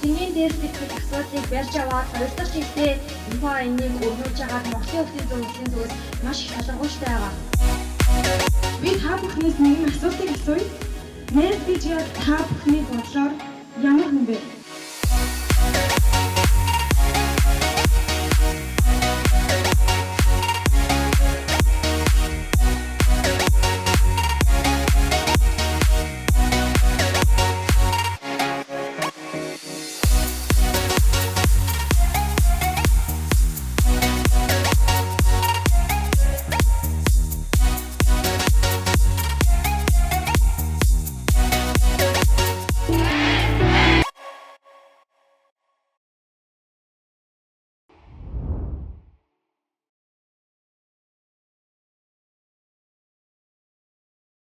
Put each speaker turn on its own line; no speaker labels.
Цэнгийн дээр гэдэг асуудлыг барьж аваад хоёр дахь чиглэлээ инфо энийг өргөж хагаад Монголын улсын зүгээс маш их шалгууртай байгаа.
Би та бүхнээс нэгэн асуултыг асууя. Нэр бич та бүхний бодлоор ямар хүн бэ?